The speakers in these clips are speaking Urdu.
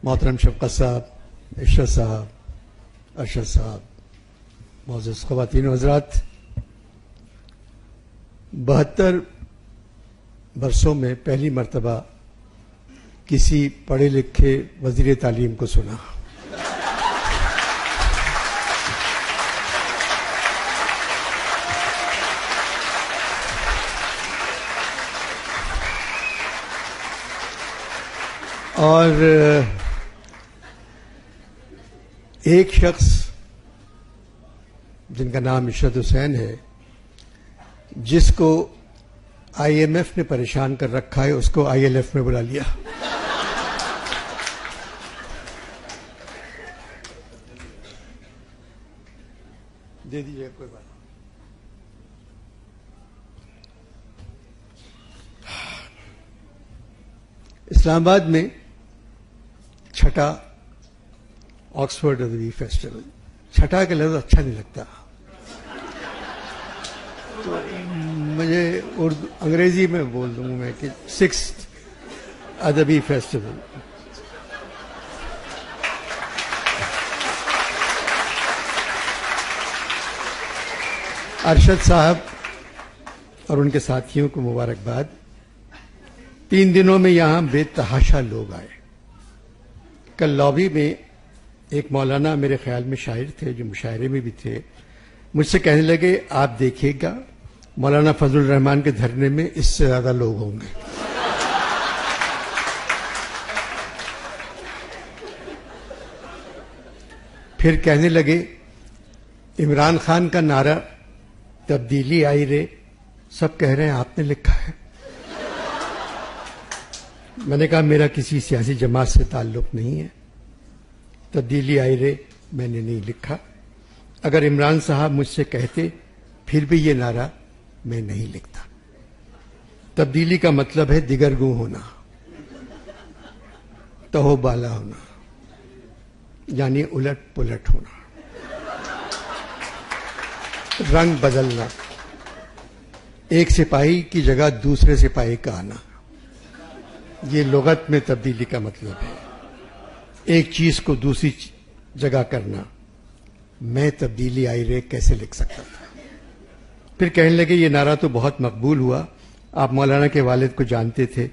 محترم شفقت صاحب، عشرت صاحب، ارشد صاحب، معزز خواتین و حضرات، 72 برسوں میں پہلی مرتبہ کسی پڑھے لکھے وزیر تعلیم کو سنا۔ اور ایک شخص جن کا نام عشرت حسین ہے، جس کو آئی ایم ایف نے پریشان کر رکھا ہے، اس کو آئی ایل ایف میں بلا لیا۔ دے دیجیے، کوئی بات نہیں۔ اسلام آباد میں چھٹا آکسفورڈ ادبی فیسٹیول، چھٹا کا لفظ اچھا نہیں لگتا تو مجھے اردو انگریزی میں بول دوں میں کہ 6th ادبی فیسٹیول۔ ارشد صاحب اور ان کے ساتھیوں کو مبارکباد۔ 3 دنوں میں یہاں بے تحاشا لوگ آئے۔ کل لابی میں ایک مولانا میرے خیال میں شاعر تھے، جو مشاعرے میں بھی تھے، مجھ سے کہنے لگے آپ دیکھیے گا مولانا فضل الرحمان کے دھرنے میں اس سے زیادہ لوگ ہوں گے۔ پھر کہنے لگے عمران خان کا نعرہ تبدیلی آئی رے، سب کہہ رہے ہیں آپ نے لکھا ہے۔ میں نے کہا میرا کسی سیاسی جماعت سے تعلق نہیں ہے، تبدیلی آئی رے میں نے نہیں لکھا۔ اگر عمران صاحب مجھ سے کہتے پھر بھی یہ نعرہ میں نہیں لکھتا۔ تبدیلی کا مطلب ہے دیگر گوں ہونا، تہو بالا ہونا، یعنی الٹ پلٹ ہونا، رنگ بدلنا، ایک سپاہی کی جگہ دوسرے سپاہی کا آنا، یہ لغت میں تبدیلی کا مطلب ہے۔ ایک چیز کو دوسری جگہ کرنا۔ میں تبدیلی آئی رے کیسے لکھ سکتا تھا؟ پھر کہنے لگے یہ نعرہ تو بہت مقبول ہوا، آپ مولانا کے والد کو جانتے تھے،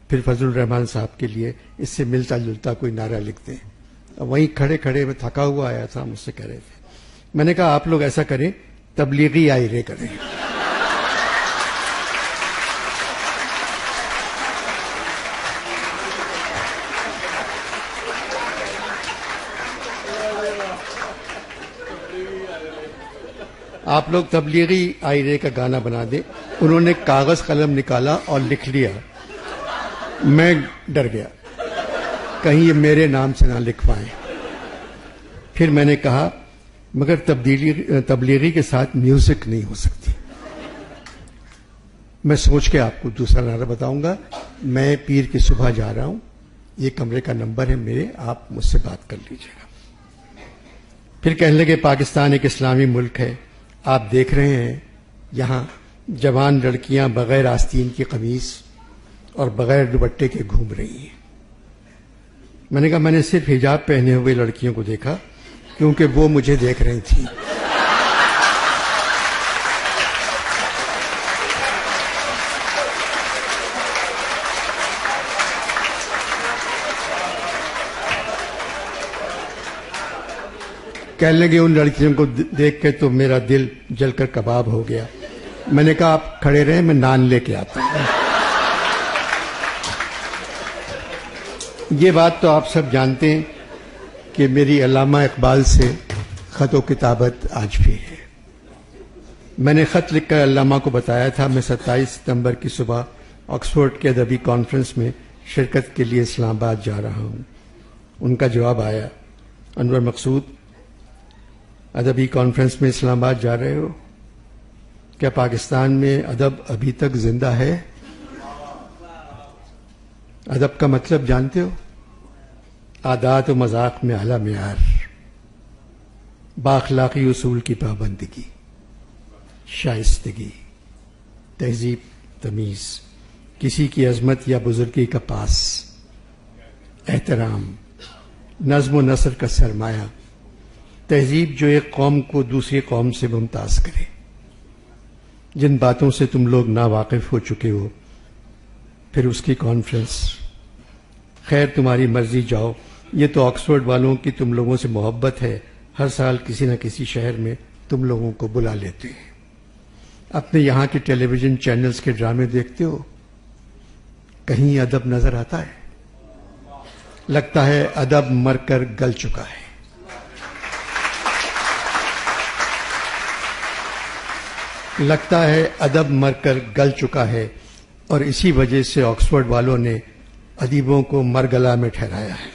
پھر فضل الرحمان صاحب کے لیے اس سے ملتا جلتا کوئی نعرہ لکھتے ہیں۔ اب وہیں کھڑے کھڑے میں تھکا ہوا آیا تھا، مجھ سے کہہ رہے تھے۔ میں نے کہا آپ لوگ ایسا کریں، تبلیغی آئی رے کریں۔ آپ لوگ تبلیغی آئی رے کا گانا بنا دیں۔ انہوں نے کاغذ قلم نکالا اور لکھ لیا۔ میں ڈر گیا کہیں یہ میرے نام سے نہ لکھوائیں۔ پھر میں نے کہا مگر تبلیغی کے ساتھ میوزک نہیں ہو سکتی۔ میں سوچ کے آپ کو دوسرا نعرہ بتاؤں گا۔ میں پیر کی صبح جا رہا ہوں، یہ کمرے کا نمبر ہے میرے، آپ مجھ سے بات کر لیجیے گا۔ پھر کہنے لگے پاکستان ایک اسلامی ملک ہے، آپ دیکھ رہے ہیں یہاں جوان لڑکیاں بغیر آستین کی قمیص اور بغیر دوپٹے کے گھوم رہی ہیں۔ میں نے کہا میں نے صرف حجاب پہنے ہوئے لڑکیوں کو دیکھا کیونکہ وہ مجھے دیکھ رہی تھیں۔ کہنے لگے ان لڑکیوں کو دیکھ کے تو میرا دل جل کر کباب ہو گیا۔ میں نے کہا آپ کھڑے رہیں، میں نان لے کے آتا ہوں۔ یہ بات تو آپ سب جانتے ہیں کہ میری علامہ اقبال سے خط و کتابت آج بھی ہے۔ میں نے خط لکھ کر علامہ کو بتایا تھا میں 27 ستمبر کی صبح آکسفورڈ کے ادبی کانفرنس میں شرکت کے لیے اسلام آباد جا رہا ہوں۔ ان کا جواب آیا، انور مقصود ادبی کانفرنس میں اسلام آباد جا رہے ہو؟ کیا پاکستان میں ادب ابھی تک زندہ ہے؟ ادب کا مطلب جانتے ہو؟ عادات و مذاق میں اعلیٰ معیار، بااخلاقی اصول کی پابندگی، شائستگی، تہذیب، تمیز، کسی کی عظمت یا بزرگی کا پاس، احترام، نظم و نثر کا سرمایہ، تہذیب جو ایک قوم کو دوسری قوم سے ممتاز کرے، جن باتوں سے تم لوگ ناواقف ہو چکے ہو، پھر اس کی کانفرنس۔ خیر تمہاری مرضی، جاؤ۔ یہ تو آکسفورڈ والوں کی تم لوگوں سے محبت ہے، ہر سال کسی نہ کسی شہر میں تم لوگوں کو بلا لیتے ہیں۔ اپنے یہاں کے ٹیلی ویژن چینلز کے ڈرامے دیکھتے ہو، کہیں ادب نظر آتا ہے؟ لگتا ہے ادب مر کر گل چکا ہے۔ لگتا ہے ادب مر کر گل چکا ہے، اور اسی وجہ سے آکسفورڈ والوں نے ادیبوں کو مرگلا میں ٹھہرایا ہے۔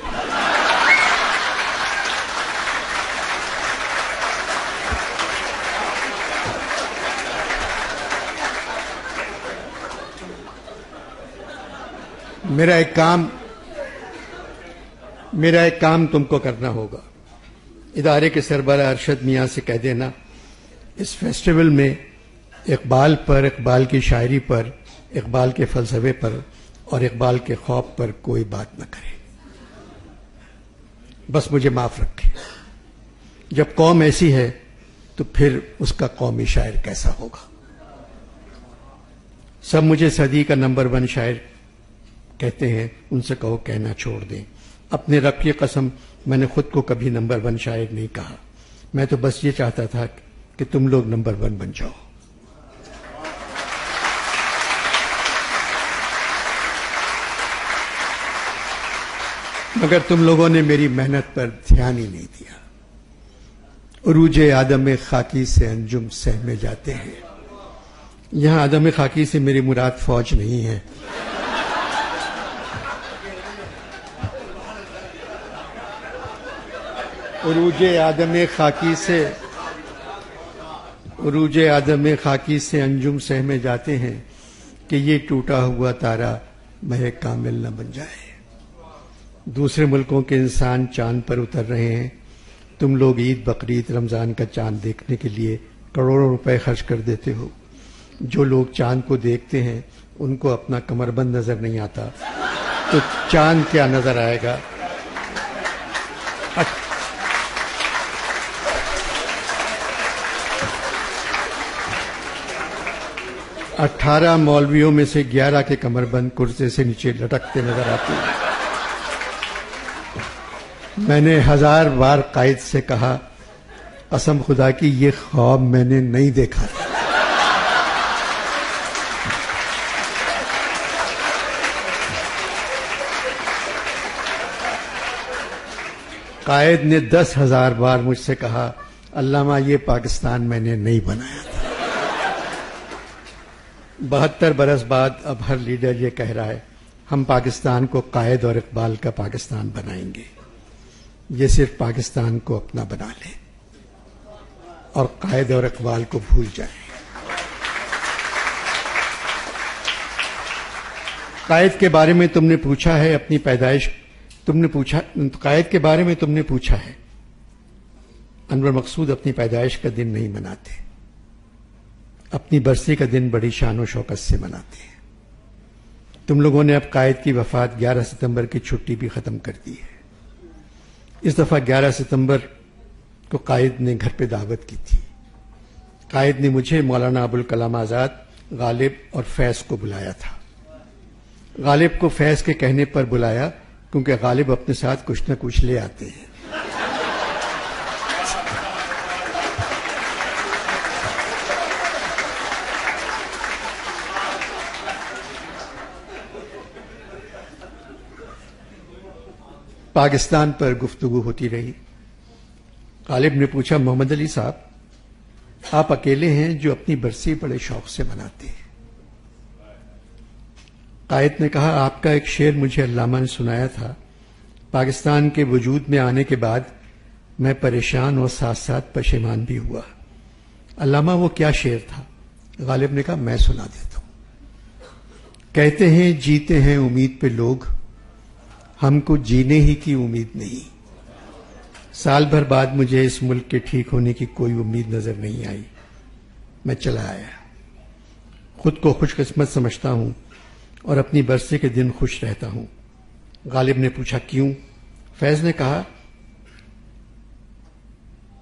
میرا ایک کام تم کو کرنا ہوگا۔ ادارے کے سربراہ ارشد میاں سے کہہ دینا اس فیسٹیول میں اقبال پر، اقبال کی شاعری پر، اقبال کے فلسفے پر اور اقبال کے خواب پر کوئی بات نہ کرے، بس مجھے معاف رکھے۔ جب قوم ایسی ہے تو پھر اس کا قومی شاعر کیسا ہوگا؟ سب مجھے صدی کا نمبر 1 شاعر کہتے ہیں، ان سے کہو کہنا چھوڑ دیں۔ اپنے رب کی قسم، میں نے خود کو کبھی نمبر 1 شاعر نہیں کہا، میں تو بس یہ چاہتا تھا کہ تم لوگ نمبر 1 بن جاؤ۔ مگر تم لوگوں نے میری محنت پر دھیان ہی نہیں دیا۔ عروج آدم خاکی سے انجم سہمے جاتے ہیں۔ یہاں آدم خاکی سے میری مراد فوج نہیں ہے، عروج آدم خاکی سے انجم سہمے جاتے ہیں کہ یہ ٹوٹا ہوا تارا مہ کامل نہ بن جائے۔ دوسرے ملکوں کے انسان چاند پر اتر رہے ہیں، تم لوگ عید، بقرعید، رمضان کا چاند دیکھنے کے لیے کروڑوں روپے خرچ کر دیتے ہو۔ جو لوگ چاند کو دیکھتے ہیں ان کو اپنا کمر بند نظر نہیں آتا، تو چاند کیا نظر آئے گا؟ 18 مولویوں میں سے 11 کے کمر بند کرسے سے نیچے لٹکتے نظر آتے ہیں۔ میں نے 1000 بار قائد سے کہا، قسم خدا کی یہ خواب میں نے نہیں دیکھا تھا۔ قائد نے 10,000 بار مجھ سے کہا، علامہ یہ پاکستان میں نے نہیں بنایا تھا۔ 72 برس بعد اب ہر لیڈر یہ کہہ رہا ہے، ہم پاکستان کو قائد اور اقبال کا پاکستان بنائیں گے۔ یہ صرف پاکستان کو اپنا بنا لیں اور قائد اور اقبال کو بھول جائیں۔ قائد کے بارے میں تم نے پوچھا ہے، اپنی پیدائش قائد کے بارے میں تم نے پوچھا ہے، انور مقصود اپنی پیدائش کا دن نہیں مناتے، اپنی برسی کا دن بڑی شان و شوکت سے مناتے ہیں۔ تم لوگوں نے اب قائد کی وفات 11 ستمبر کی چھٹی بھی ختم کر دی ہے۔ اس دفعہ 11 ستمبر کو قائد نے گھر پہ دعوت کی تھی۔ قائد نے مجھے، مولانا ابوالکلام آزاد، غالب اور فیض کو بلایا تھا۔ غالب کو فیض کے کہنے پر بلایا کیونکہ غالب اپنے ساتھ کچھ نہ کچھ لے آتے ہیں۔ پاکستان پر گفتگو ہوتی رہی۔ غالب نے پوچھا، محمد علی صاحب آپ اکیلے ہیں جو اپنی برسی بڑے شوق سے مناتے ہیں۔ قائد نے کہا، آپ کا ایک شعر مجھے علامہ نے سنایا تھا، پاکستان کے وجود میں آنے کے بعد میں پریشان اور ساتھ ساتھ پشیمان بھی ہوا۔ علامہ وہ کیا شعر تھا؟ غالب نے کہا، میں سنا دیتا ہوں۔ کہتے ہیں جیتے ہیں امید پہ لوگ، ہم کو جینے ہی کی امید نہیں۔ سال بھر بعد مجھے اس ملک کے ٹھیک ہونے کی کوئی امید نظر نہیں آئی، میں چلا آیا۔ خود کو خوش قسمت سمجھتا ہوں اور اپنی برسی کے دن خوش رہتا ہوں۔ غالب نے پوچھا، کیوں؟ فیض نے کہا،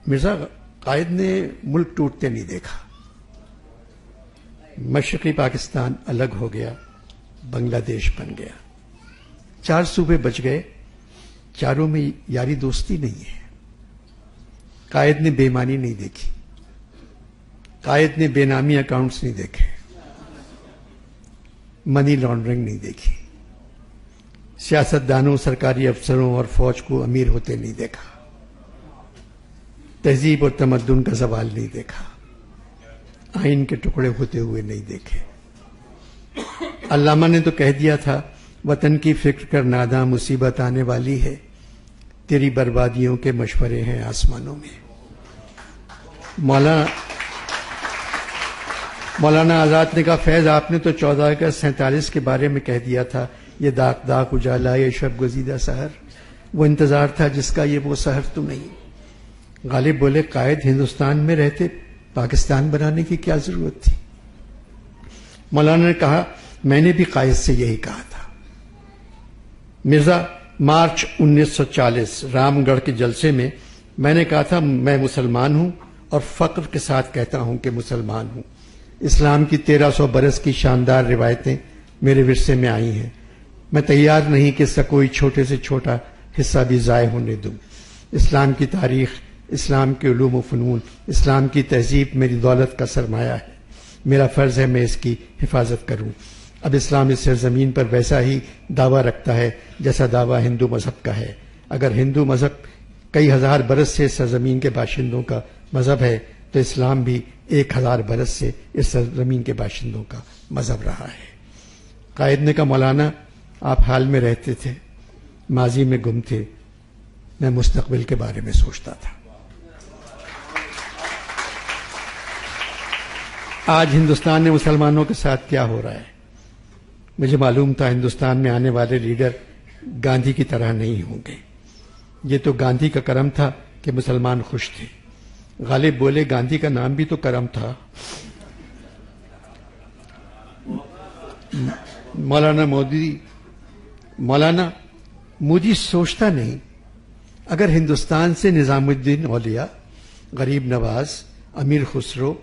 مرزا قائد نے ملک ٹوٹتے نہیں دیکھا. مشرقی پاکستان الگ ہو گیا، بنگلہ دیش بن گیا، 4 صوبے بچ گئے، چاروں میں یاری دوستی نہیں ہے. قائد نے بے ایمانی نہیں دیکھی، قائد نے بے نامی اکاؤنٹس نہیں دیکھے، منی لانڈرنگ نہیں دیکھی، سیاستدانوں، سرکاری افسروں اور فوج کو امیر ہوتے نہیں دیکھا، تہذیب اور تمدن کا زوال نہیں دیکھا، آئین کے ٹکڑے ہوتے ہوئے نہیں دیکھے. علامہ نے تو کہہ دیا تھا، وطن کی فکر کر ناداں، مصیبت آنے والی ہے، تیری بربادیوں کے مشورے ہیں آسمانوں میں. مولانا آزاد نے کہا، فیض آپ نے تو 14 اگست 47 کے بارے میں کہہ دیا تھا، یہ داغ داغ اجالا، یہ شب گزیدہ سحر. وہ انتظار تھا جس کا یہ وہ سحر تو نہیں. غالب بولے، قائد ہندوستان میں رہتے پاکستان بنانے کی کیا ضرورت تھی؟ مولانا نے کہا، میں نے بھی قائد سے یہی کہا تھا. مرزا، مارچ 1940 رام گڑھ کے جلسے میں میں نے کہا تھا، میں مسلمان ہوں اور فخر کے ساتھ کہتا ہوں کہ مسلمان ہوں. اسلام کی 1300 برس کی شاندار روایتیں میرے ورثے میں آئی ہیں. میں تیار نہیں کہ اس کا کوئی چھوٹے سے چھوٹا حصہ بھی ضائع ہونے دوں. اسلام کی تاریخ، اسلام کے علوم و فنون، اسلام کی تہذیب میری دولت کا سرمایہ ہے. میرا فرض ہے میں اس کی حفاظت کروں. اب اسلام اس سرزمین پر ویسا ہی دعویٰ رکھتا ہے جیسا دعویٰ ہندو مذہب کا ہے. اگر ہندو مذہب کئی ہزار برس سے سرزمین کے باشندوں کا مذہب ہے تو اسلام بھی 1000 برس سے اس سرزمین کے باشندوں کا مذہب رہا ہے. قائد نے کہا، مولانا آپ حال میں رہتے تھے، ماضی میں گم تھے، میں مستقبل کے بارے میں سوچتا تھا. آج ہندوستان میں مسلمانوں کے ساتھ کیا ہو رہا ہے؟ مجھے معلوم تھا ہندوستان میں آنے والے لیڈر گاندھی کی طرح نہیں ہوں گے. یہ تو گاندھی کا کرم تھا کہ مسلمان خوش تھے. غالب بولے، گاندھی کا نام بھی تو کرم تھا. مولانا مودی سوچتا نہیں، اگر ہندوستان سے نظام الدین اولیاء، غریب نواز، امیر خسرو،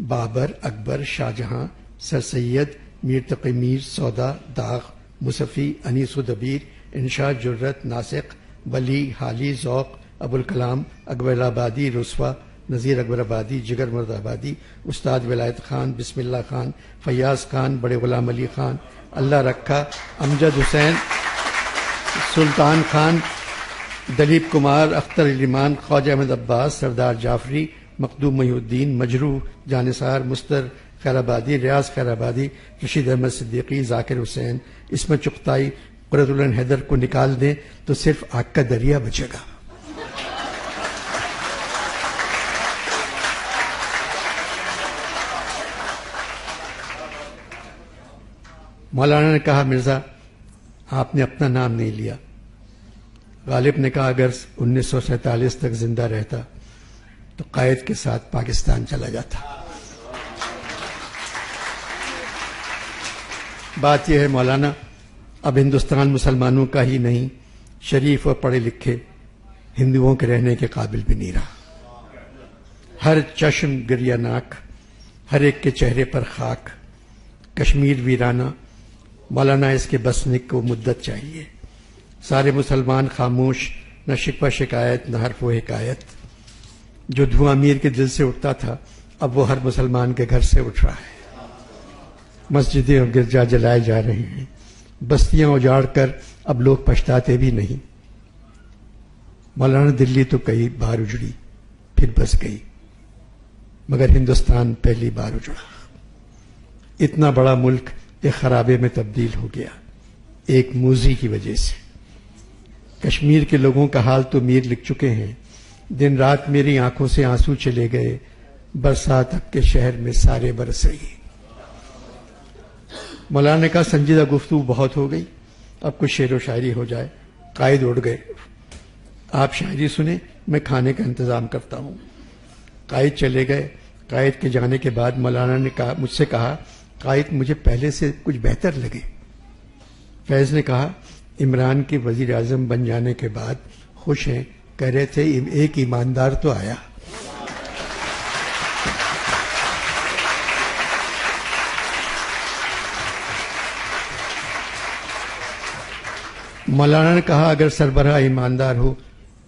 بابر، اکبر، شاہجہاں، سر سید، میر تقی میر، سودا، داغ، مصفی، انیس و دبیر، انشا، جرت، ناسق، ولی، حالی، ذوق، ابوالکلام، اکبر آبادی، رسوا، نذیر اکبر آبادی، جگر مرد آبادی، استاد ولایت خان، بسم اللہ خان، فیاض خان، بڑے غلام علی خان، اللہ رکھا، امجد حسین، سلطان خان، دلیپ کمار، اختر علیمان، خواجہ احمد عباس، سردار جعفری، مخدوم محی الدین، مجروح، جانثار، مستر خیر آبادی، ریاض خیر آبادی، رشید احمد صدیقی، ذاکر حسین، عصمت چغتائی، قرۃ العین حیدر کو نکال دیں تو صرف آگ کا دریا بچے گا. مولانا نے کہا، مرزا آپ نے اپنا نام نہیں لیا. غالب نے کہا، اگر 1947 تک زندہ رہتا تو قائد کے ساتھ پاکستان چلا جاتا. بات یہ ہے مولانا، اب ہندوستان مسلمانوں کا ہی نہیں، شریف اور پڑھے لکھے ہندوؤں کے رہنے کے قابل بھی نہیں رہا. ہر چشم گریہ ناک، ہر ایک کے چہرے پر خاک. کشمیر ویرانہ، مولانا اس کے بسنے کو مدت چاہیے. سارے مسلمان خاموش، نہ شکوہ شکایت، نہ حرف و حکایت. جو دھواں امیر کے دل سے اٹھتا تھا اب وہ ہر مسلمان کے گھر سے اٹھ رہا ہے. مسجدیں اور گرجا جلائے جا رہے ہیں. بستیاں اجاڑ کر اب لوگ پچھتاتے بھی نہیں. مولانا دلی تو کئی بار اجڑی پھر بس گئی، مگر ہندوستان پہلی بار اجڑا. اتنا بڑا ملک ایک خرابے میں تبدیل ہو گیا ایک موذی کی وجہ سے. کشمیر کے لوگوں کا حال تو میر لکھ چکے ہیں. دن رات میری آنکھوں سے آنسو چلے گئے، برسات اب کے شہر میں سارے برس رہی. مولانا نے کہا، سنجیدہ گفتگو بہت ہو گئی، اب کچھ شعر و شاعری ہو جائے. قائد اٹھ گئے. آپ شاعری سنیں، میں کھانے کا انتظام کرتا ہوں. قائد چلے گئے. قائد کے جانے کے بعد مولانا نے مجھ سے کہا، قائد مجھے پہلے سے کچھ بہتر لگے. فیض نے کہا، عمران کے وزیر اعظم بن جانے کے بعد خوش ہیں، کہہ رہے تھے ایک ایماندار تو آیا. مولانا نے کہا اگر سربراہ ایماندار ہو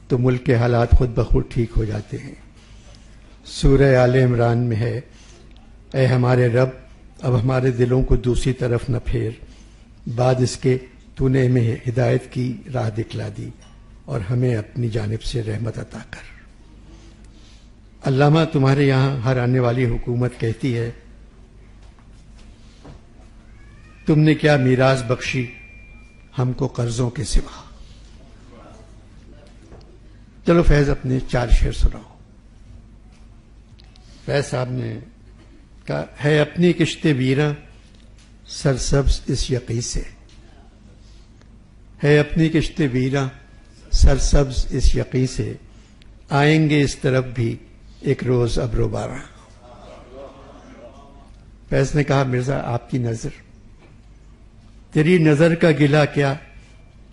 تو ملک کے حالات خود بخود ٹھیک ہو جاتے ہیں. سورہ آل عمران میں ہے، اے ہمارے رب اب ہمارے دلوں کو دوسری طرف نہ پھیر، بعد اس کے تو نے ہمیں ہدایت کی راہ دکھلا دی اور ہمیں اپنی جانب سے رحمت عطا کر. علامہ تمہارے یہاں ہر آنے والی حکومت کہتی ہے تم نے کیا میراث بخشی ہم کو قرضوں کے سوا. چلو فیض اپنے 4 شعر سناؤ. فیض صاحب نے کہا ہے اپنی کشت ویراں سرسبز اس یقین سے، ہے اپنی کشت ویراں سرسبز اس یقین سے، آئیں گے اس طرف بھی ایک روز ابرو بارہ. فیض نے کہا مرزا آپ کی نظر، تیری نظر کا گلہ کیا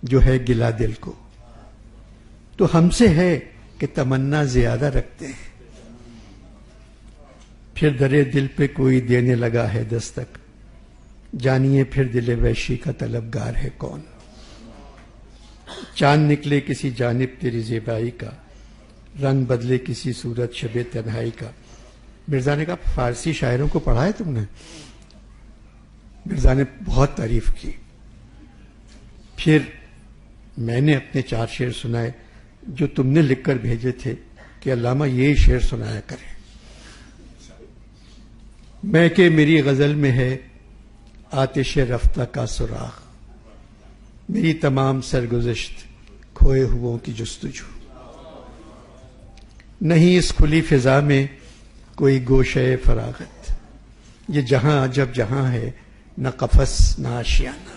جو ہے گلہ دل کو، تو ہم سے ہے کہ تمنا زیادہ رکھتے ہیں، پھر درے دل پہ کوئی دینے لگا ہے دستک، جانیے پھر دل وحشی کا طلبگار ہے کون. چاند نکلے کسی جانب تیری زیبائی کا، رنگ بدلے کسی صورت شب تنہائی کا. مرزا نے کہا فارسی شاعروں کو پڑھا ہے تم نے؟ مرزا نے بہت تعریف کی. پھر میں نے اپنے 4 شعر سنائے جو تم نے لکھ کر بھیجے تھے کہ علامہ یہ شعر سنایا کریں. میں کہ میری غزل میں ہے آتش رفتہ کا سراغ، میری تمام سرگزشت کھوئے ہوں کی جستجو، نہیں اس کھلی فضا میں کوئی گوشہ فراغت، یہ جہاں عجب جہاں ہے نہ قفس نہ آشیانہ.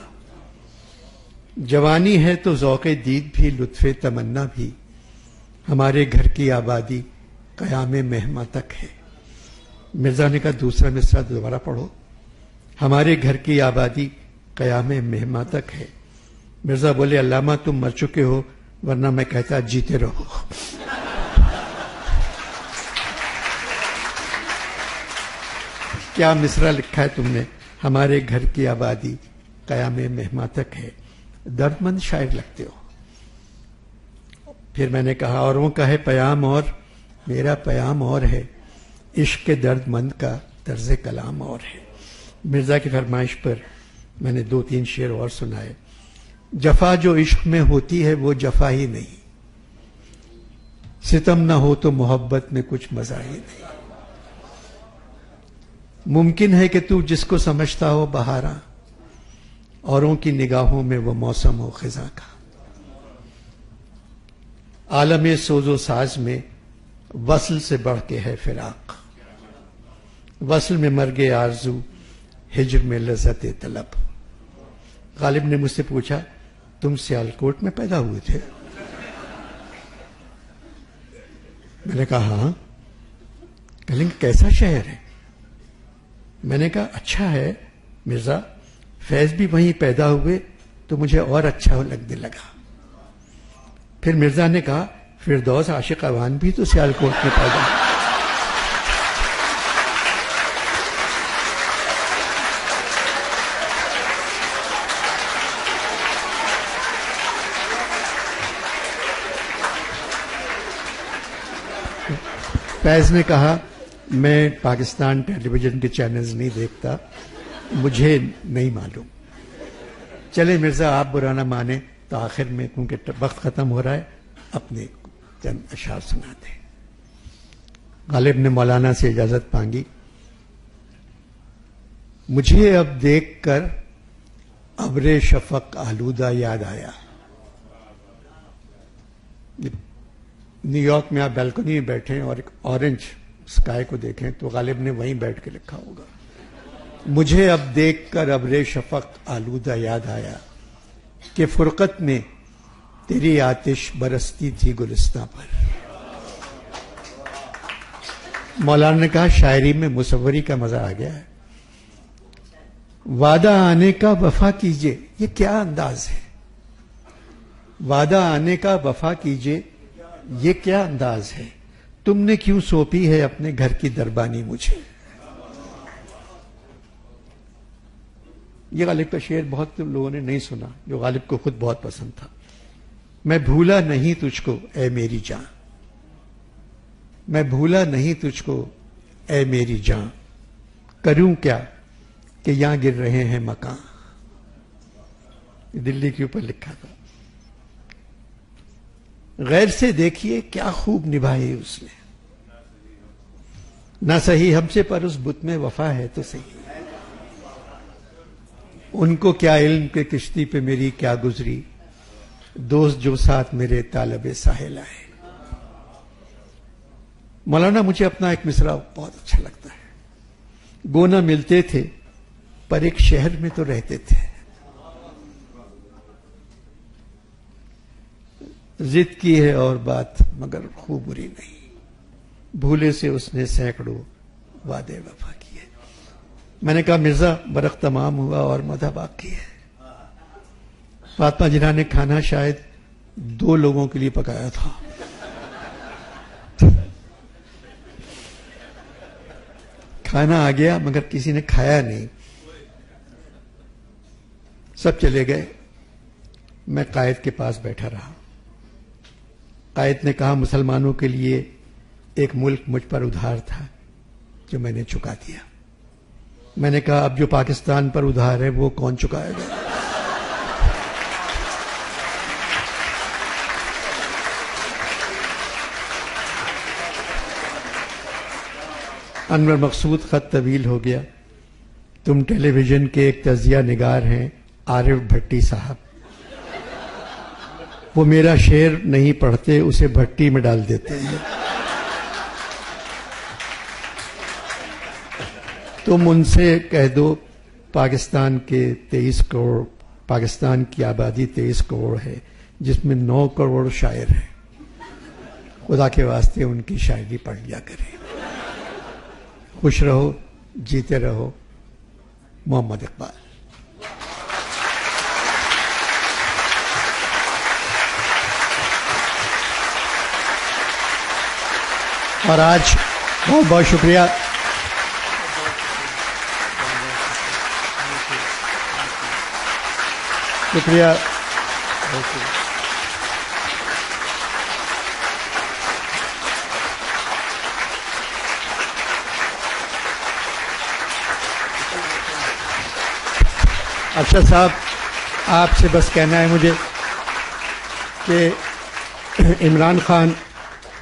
جوانی ہے تو ذوق دید بھی لطف تمنا بھی، ہمارے گھر کی آبادی قیام مہماں تک ہے. مرزا نے کہا دوسرا مصرع دوبارہ پڑھو. ہمارے گھر کی آبادی قیام مہماں تک ہے. مرزا بولے علامہ تم مر چکے ہو ورنہ میں کہتا جیتے رہو. کیا مصرع لکھا ہے تم نے، ہمارے گھر کی آبادی قیام مہماں تک ہے. درد مند شاعر لگتے ہو. پھر میں نے کہا اوروں کا ہے پیام اور میرا پیام اور ہے، عشق کے درد مند کا طرز کلام اور ہے. مرزا کی فرمائش پر میں نے 2-3 شعر اور سنائے. جفا جو عشق میں ہوتی ہے وہ جفا ہی نہیں، ستم نہ ہو تو محبت میں کچھ مزہ ہی نہیں. ممکن ہے کہ تو جس کو سمجھتا ہو بہاراں، اوروں کی نگاہوں میں وہ موسم ہو خزاں کا. عالم سوز و ساز میں وصل سے بڑھ کے ہے فراق، وصل میں مرگ آرزو ہجر میں لذت طلب. غالب نے مجھ سے پوچھا تم سیالکوٹ میں پیدا ہوئے تھے؟ میں نے کہا ہاں. کہیں گے کیسا شہر ہے؟ میں نے کہا اچھا ہے مرزا، فیض بھی وہیں پیدا ہوئے تو مجھے اور اچھا لگنے لگا. پھر مرزا نے کہا فردوس عاشق اوان بھی تو سیالکوٹ میں پیدا ہوئے. فیض نے کہا میں پاکستان ٹیلی ویژن کے چینلز نہیں دیکھتا، مجھے نہیں معلوم. چلے مرزا آپ برا نہ مانے تو آخر میں کیونکہ وقت ختم ہو رہا ہے اپنے چند اشعار سناتے ہیں. غالب نے مولانا سے اجازت مانگی. مجھے اب دیکھ کر ابر شفق آلودہ یاد آیا. نیو یارک میں آپ بیلکنی میں بیٹھیں اور ایک اورنج اسکائی کو دیکھیں تو غالب نے وہیں بیٹھ کے لکھا ہوگا مجھے اب دیکھ کر ابر شفق آلودہ یاد آیا کہ فرقت میں تیری آتش برستی تھی گلستاں پر. مولانا نے کہا شاعری میں مصوری کا مزہ آ گیا ہے. وعدہ آنے کا وفا کیجئے، یہ کیا انداز ہے؟ وعدہ آنے کا وفا کیجئے یہ کیا انداز ہے؟ تم نے کیوں سونپی ہے اپنے گھر کی دربانی مجھے؟ یہ غالب کا شعر بہت لوگوں نے نہیں سنا، جو غالب کو خود بہت پسند تھا. میں بھولا نہیں تجھ کو اے میری جان، میں بھولا نہیں تجھ کو اے میری جان، کروں کیا کہ یہاں گر رہے ہیں مکان. دلی کے اوپر لکھا تھا. غیر سے دیکھیے کیا خوب نبھائی اس نے، نہ صحیح ہم سے پر اس بت میں وفا ہے تو صحیح. ان کو کیا علم کے کشتی پہ میری کیا گزری، دوست جو ساتھ میرے طالب ساحل آئے. مولانا مجھے اپنا ایک مصرع بہت اچھا لگتا ہے. گو نہ ملتے تھے پر ایک شہر میں تو رہتے تھے، ضد کی ہے اور بات مگر خوب بری نہیں، بھولے سے اس نے سینکڑوں وعدے وفا کیے. میں نے کہا مرزا برق تمام ہوا اور مدح باقی ہے. فاطمہ جناح نے کھانا شاید 2 لوگوں کے لیے پکایا تھا. کھانا آ گیا مگر کسی نے کھایا نہیں. سب چلے گئے، میں قائد کے پاس بیٹھا رہا. قائد نے کہا مسلمانوں کے لیے ایک ملک مجھ پر ادھار تھا جو میں نے چکا دیا. میں نے کہا اب جو پاکستان پر ادھار ہے وہ کون چکائے گا؟ انور مقصود خط طویل ہو گیا. تم ٹیلی ویژن کے ایک تجزیہ نگار ہیں عارف بھٹی صاحب، وہ میرا شعر نہیں پڑھتے، اسے بھٹی میں ڈال دیتے ہیں. تم ان سے کہہ دو پاکستان کے 23 کروڑ، پاکستان کی آبادی 23 کروڑ ہے جس میں 9 کروڑ شاعر ہیں. خدا کے واسطے ان کی شاعری پڑھ لیا کریں. خوش رہو، جیتے رہو. محمد اقبال. اور آج بہت بہت شکریہ شکریہ ارشد صاحب، آپ سے بس کہنا ہے مجھے کہ عمران خان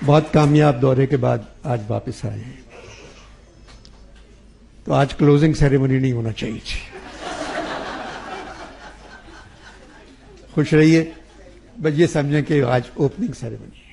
بہت کامیاب دورے کے بعد آج واپس آئے ہیں، تو آج کلوزنگ سیریمنی نہیں ہونا چاہیے تھی. خوش رہیے، بس یہ سمجھیں کہ آج اوپننگ سیریمنی ہے.